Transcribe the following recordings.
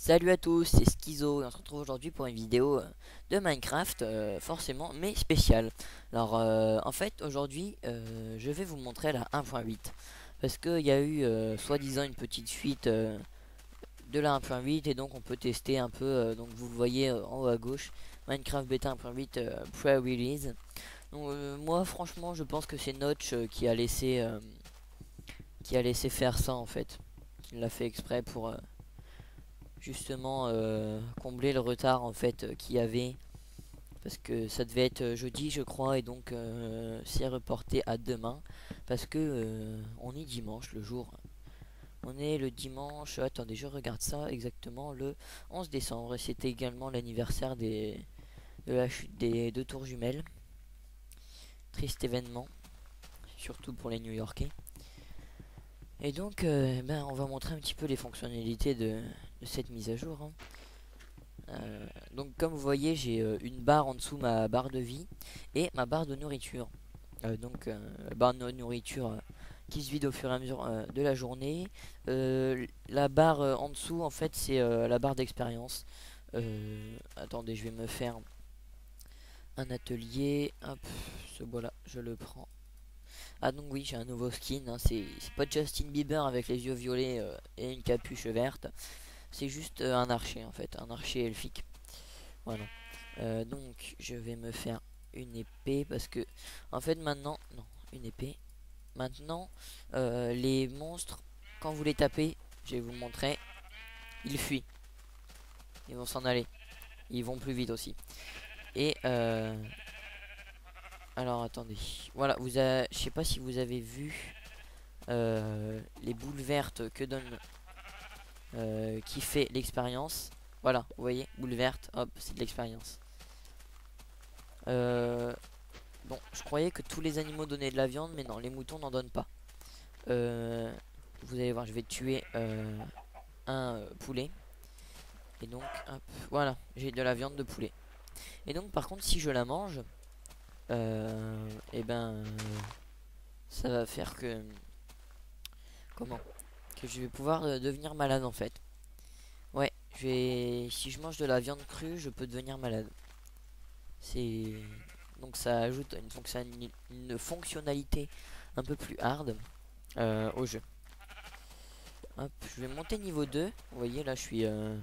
Salut à tous, c'est Schizo et on se retrouve aujourd'hui pour une vidéo de Minecraft, forcément, mais spéciale. Alors, en fait, aujourd'hui, je vais vous montrer la 1.8 parce qu'il y a eu soi-disant une petite fuite de la 1.8 et donc on peut tester un peu. Donc, vous le voyez en haut à gauche, Minecraft Beta 1.8 Pre-Release. Donc, moi, franchement, je pense que c'est Notch qui a laissé faire ça en fait. Il l'a fait exprès pour justement combler le retard en fait qu'il y avait parce que ça devait être jeudi je crois et donc c'est reporté à demain parce que on est dimanche le jour. On est le dimanche, attendez je regarde ça exactement le 11 décembre et c'était également l'anniversaire de la chute des deux tours jumelles. Triste événement, surtout pour les New-Yorkais. Et donc ben, on va montrer un petit peu les fonctionnalités de cette mise à jour, hein. Donc comme vous voyez j'ai une barre en dessous ma barre de vie et ma barre de nourriture. La barre de nourriture qui se vide au fur et à mesure de la journée. La barre en dessous en fait c'est la barre d'expérience. Attendez je vais me faire un atelier. Hop, ce bois là je le prends. Ah donc oui j'ai un nouveau skin, hein. C'est pas Justin Bieber avec les yeux violets et une capuche verte. C'est juste un archer en fait, un archer elfique. Voilà. Donc je vais me faire une épée parce que en fait maintenant non une épée maintenant les monstres quand vous les tapez je vais vous montrer ils fuient, ils vont s'en aller, ils vont plus vite aussi et alors attendez voilà je sais pas si vous avez vu les boules vertes que donne qui fait l'expérience. Voilà vous voyez boule verte hop c'est de l'expérience. Bon, je croyais que tous les animaux donnaient de la viande, mais non, les moutons n'en donnent pas. Vous allez voir, je vais tuer un poulet. Et donc, hop, voilà, j'ai de la viande de poulet. Et donc, par contre, si je la mange, et ben, ça va faire que, comment, que je vais pouvoir devenir malade en fait. Ouais, si je mange de la viande crue, je peux devenir malade. C'est donc ça ajoute une fonctionnalité un peu plus hard au jeu. Hop, je vais monter niveau 2. Vous voyez là je suis ah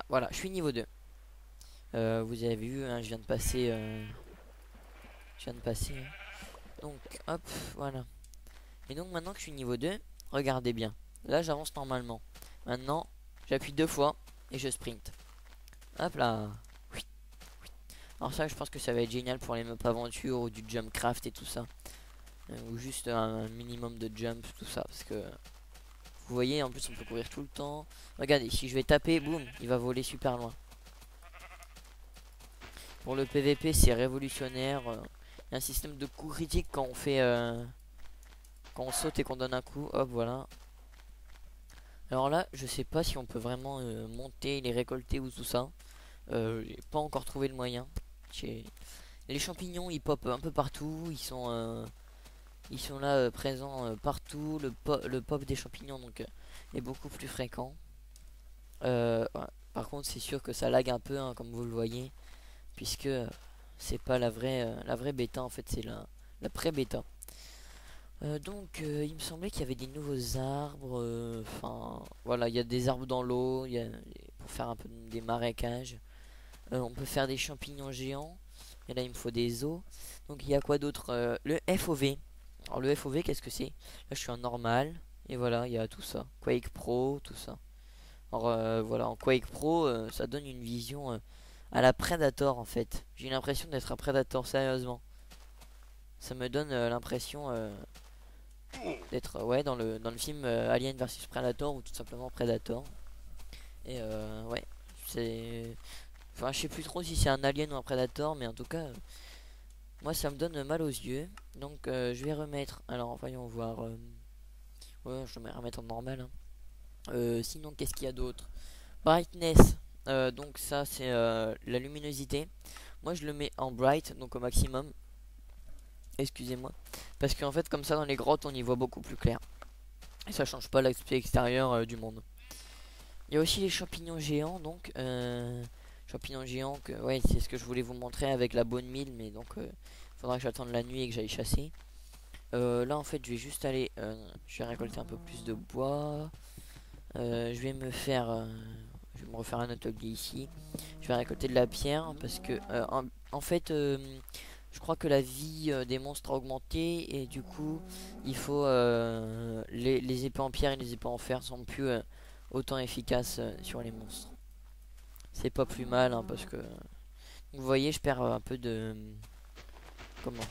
voilà, je suis niveau 2. Vous avez vu hein, je viens de passer hein. Donc hop, voilà. Et donc maintenant que je suis niveau 2, regardez bien. Là j'avance normalement. Maintenant, j'appuie deux fois et je sprint. Hop là. Oui. Alors ça je pense que ça va être génial pour les map aventure ou du jump craft et tout ça. Ou juste un minimum de jump, tout ça. Parce que vous voyez, en plus on peut courir tout le temps. Regardez, si je vais taper, boum, il va voler super loin. Pour le PVP, c'est révolutionnaire. Il y a un système de coup critique quand on fait, quand on saute et qu'on donne un coup. Hop, voilà. Alors là, je sais pas si on peut vraiment monter, les récolter ou tout ça. J'ai pas encore trouvé le moyen. Les champignons, ils popent un peu partout. Ils sont là présents partout. Le pop des champignons donc est beaucoup plus fréquent. Ouais. Par contre, c'est sûr que ça lag un peu, hein, comme vous le voyez, puisque c'est pas la vraie bêta en fait, c'est la pré-bêta. Il me semblait qu'il y avait des nouveaux arbres. Enfin, voilà, il y a des arbres dans l'eau, pour faire un peu des marécages. On peut faire des champignons géants. Et là, il me faut des os. Donc, il y a quoi d'autre le FOV. Alors, le FOV, qu'est-ce que c'est? Là, je suis en normal. Et voilà, il y a tout ça. Quake Pro, tout ça. Alors, voilà, en Quake Pro, ça donne une vision à la Predator en fait. J'ai l'impression d'être un Predator, sérieusement. Ça me donne l'impression d'être ouais, dans le film Alien versus Predator ou tout simplement Predator. Et ouais, c'est. Enfin, je sais plus trop si c'est un alien ou un Predator, mais en tout cas, moi ça me donne mal aux yeux. Donc je vais remettre. Alors voyons voir. Ouais, je vais remettre en normal, hein. Sinon, qu'est-ce qu'il y a d'autre? Brightness. Donc ça c'est la luminosité. Moi je le mets en bright, donc au maximum. Excusez-moi. Parce qu'en fait comme ça dans les grottes on y voit beaucoup plus clair. Et ça change pas l'aspect extérieur du monde. Il y a aussi les champignons géants, donc champignons géants que ouais, c'est ce que je voulais vous montrer avec la bonne mine, mais donc faudra que j'attende la nuit et que j'aille chasser. Là en fait je vais juste aller, je vais récolter un peu plus de bois. Je vais me faire, je vais me refaire un atelier ici. Je vais récolter de la pierre parce que en fait je crois que la vie des monstres a augmenté et du coup il faut les épées en pierre et les épées en fer sont plus autant efficaces sur les monstres. C'est pas plus mal hein, parce que vous voyez je perds un peu de comment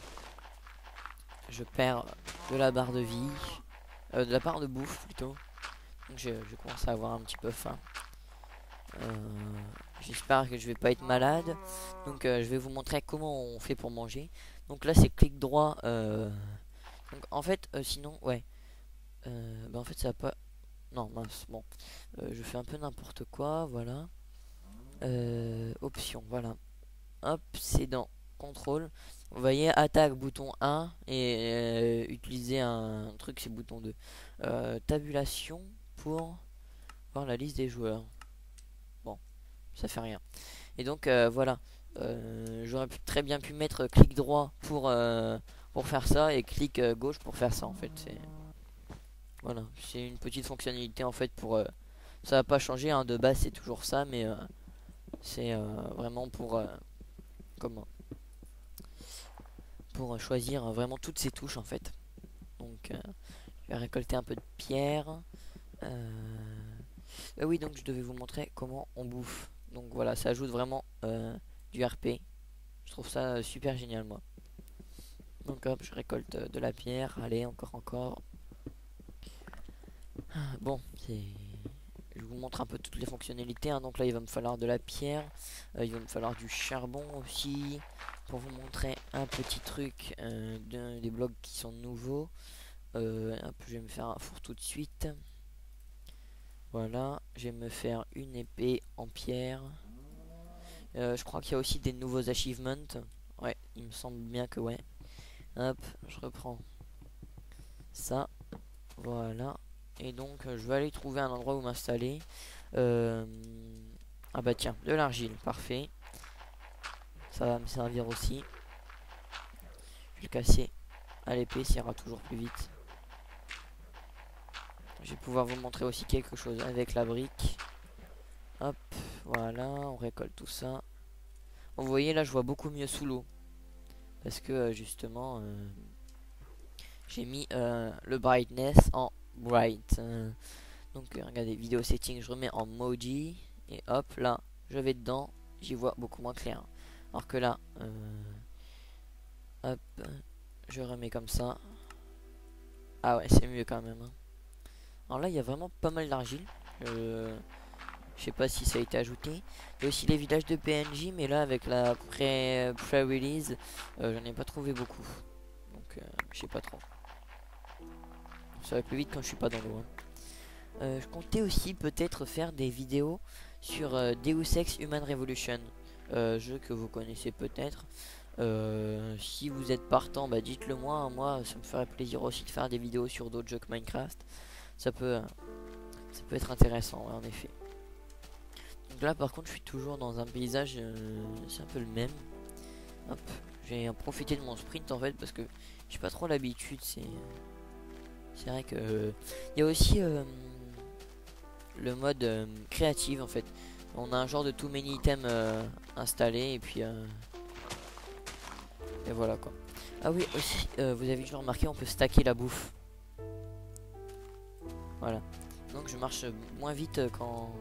je perds de la barre de vie, de la barre de bouffe plutôt. Donc je commence à avoir un petit peu faim. J'espère que je vais pas être malade. Donc je vais vous montrer comment on fait pour manger. Donc là c'est clic droit. Donc en fait sinon ouais. Bah en fait ça va pas. Non mince bon. Je fais un peu n'importe quoi. Voilà. Option voilà. Hop c'est dans contrôle. Vous voyez attaque bouton 1 et utiliser un truc c'est bouton 2. Tabulation pour voir la liste des joueurs. Bon ça fait rien. Et donc voilà, j'aurais très bien pu mettre clic droit pour faire ça et clic gauche pour faire ça en fait. Voilà, c'est une petite fonctionnalité en fait pour ça va pas changer hein, de base c'est toujours ça mais c'est vraiment comment pour choisir vraiment toutes ces touches en fait. Donc je vais récolter un peu de pierre. Oui donc je devais vous montrer comment on bouffe. Donc voilà, ça ajoute vraiment du RP. Je trouve ça super génial moi. Donc hop, je récolte de la pierre. Allez, encore. Bon, c'est... Je vous montre un peu toutes les fonctionnalités. Hein. Donc là, il va me falloir de la pierre. Il va me falloir du charbon aussi. Pour vous montrer un petit truc des blocs qui sont nouveaux. Hop, je vais me faire un four tout de suite. Voilà, je vais me faire une épée en pierre. Je crois qu'il y a aussi des nouveaux achievements. Ouais, il me semble bien que ouais. Hop, je reprends ça. Voilà. Et donc je vais aller trouver un endroit où m'installer. Ah bah tiens, de l'argile, parfait. Ça va me servir aussi. Je vais le casser à l'épée, ça ira toujours plus vite. Je vais pouvoir vous montrer aussi quelque chose avec la brique. Hop, voilà, on récolte tout ça. Vous voyez là, je vois beaucoup mieux sous l'eau. Parce que justement, j'ai mis le brightness en bright. Donc regardez, vidéo settings, je remets en Moji. Et hop, là, je vais dedans, j'y vois beaucoup moins clair. Alors que là, hop, je remets comme ça. Ah ouais, c'est mieux quand même. Hein. Alors là, il y a vraiment pas mal d'argile. Je sais pas si ça a été ajouté. Il y a aussi les villages de PNJ, mais là, avec la pré-release, j'en ai pas trouvé beaucoup. Donc, je sais pas trop. Ça va plus vite quand je suis pas dans l'eau. Hein. Je comptais aussi peut-être faire des vidéos sur Deus Ex Human Revolution, jeu que vous connaissez peut-être. Si vous êtes partant, bah dites-le moi. Hein. Moi, ça me ferait plaisir aussi de faire des vidéos sur d'autres jeux que Minecraft. Ça peut être intéressant, ouais, en effet. Donc là, par contre, je suis toujours dans un paysage, c'est un peu le même. Hop, j'ai profité de mon sprint en fait parce que j'ai pas trop l'habitude. C'est vrai que il y a aussi le mode créatif en fait. On a un genre de too many items installé et puis et voilà quoi. Ah oui aussi vous avez dû remarquer on peut stacker la bouffe. Voilà. Donc je marche moins vite quand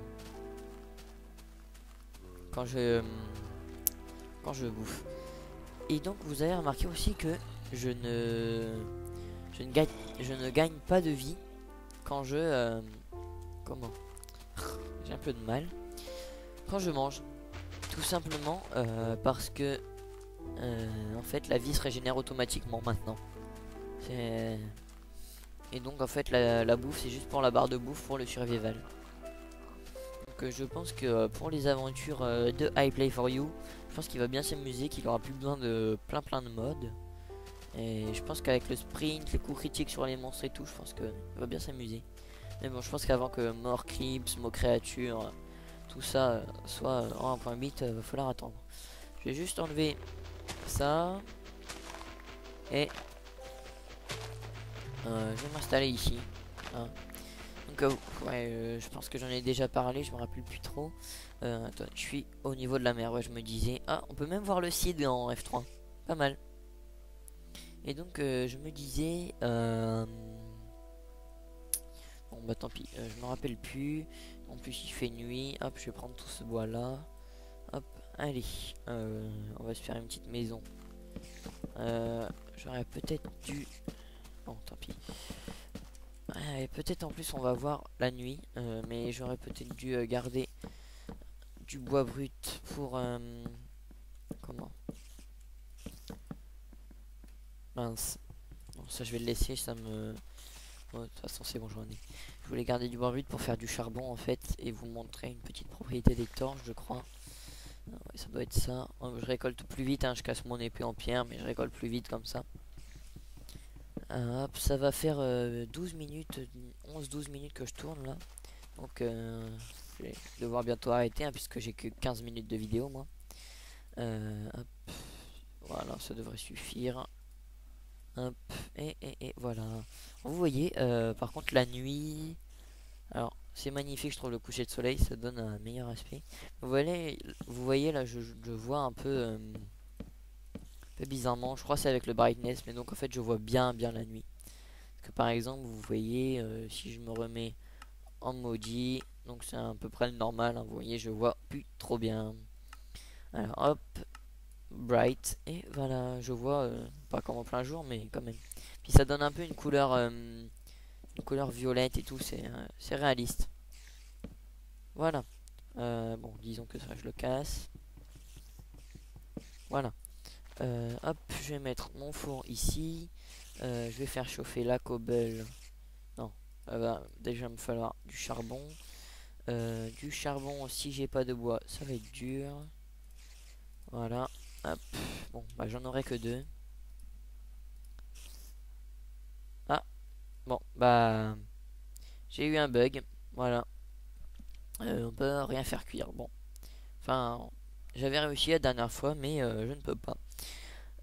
je bouffe. Et donc vous avez remarqué aussi que je ne gagne pas de vie quand je comment j'ai un peu de mal quand je mange. Tout simplement parce que en fait la vie se régénère automatiquement maintenant. Et donc en fait la bouffe c'est juste pour la barre de bouffe pour le survival. Donc je pense que pour les aventures de I Play For You, je pense qu'il va bien s'amuser, qu'il aura plus besoin de plein de modes. Et je pense qu'avec le sprint, les coups critiques sur les monstres et tout, je pense qu'il va bien s'amuser. Mais bon, je pense qu'avant que mort, clips, mot créature, tout ça soit en 1.8, va falloir attendre. Je vais juste enlever ça. Et je vais m'installer ici. Hein. Donc ouais, je pense que j'en ai déjà parlé, je me rappelle plus trop. Attends, je suis au niveau de la mer, ouais, je me disais. Ah, on peut même voir le Cid en F3. Pas mal. Et donc je me disais... Bon bah tant pis, je me rappelle plus. En plus il fait nuit. Hop, je vais prendre tout ce bois là. Hop, allez. On va se faire une petite maison. J'aurais peut-être dû... Bon, tant pis. Peut-être en plus on va voir la nuit. Mais j'aurais peut-être dû garder du bois brut pour... comment? Mince. Bon, ça je vais le laisser, ça me... Oh, de toute façon c'est bon, j'en ai. Je voulais garder du bois brut pour faire du charbon en fait. Et vous montrer une petite propriété des torches, je crois. Ah ouais, ça doit être ça. Oh, je récolte plus vite, hein, je casse mon épée en pierre, mais je récolte plus vite comme ça. Hop, ça va faire 12 minutes, 11-12 minutes que je tourne là. Donc je vais devoir bientôt arrêter, hein, puisque j'ai que 15 minutes de vidéo moi. Hop, voilà, ça devrait suffire. Hop, et voilà. Vous voyez, par contre la nuit... Alors, c'est magnifique, je trouve, le coucher de soleil, ça donne un meilleur aspect. Vous voyez là, je vois un peu bizarrement. Je crois que c'est avec le brightness, mais donc en fait, je vois bien la nuit. Parce que par exemple, vous voyez, si je me remets en maudit, donc c'est à peu près le normal, hein, vous voyez, je vois plus trop bien. Alors hop, bright, et voilà, je vois, pas comme en plein jour, mais quand même. Puis ça donne un peu une couleur violette et tout, c'est réaliste. Voilà. Bon, disons que ça, je le casse. Voilà. Hop, je vais mettre mon four ici. Je vais faire chauffer la cobble. Non, va déjà me falloir du charbon. Du charbon, si j'ai pas de bois, ça va être dur. Voilà. Hop. Bon, bah j'en aurai que deux. Ah, bon, bah j'ai eu un bug. Voilà. On peut rien faire cuire. Bon. Enfin, j'avais réussi la dernière fois, mais je ne peux pas.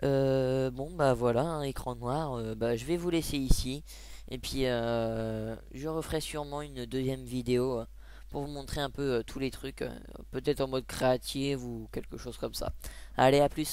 Bon bah voilà, un écran noir, bah, je vais vous laisser ici. Et puis je referai sûrement une deuxième vidéo pour vous montrer un peu tous les trucs, peut-être en mode créatif ou quelque chose comme ça. Allez, à plus.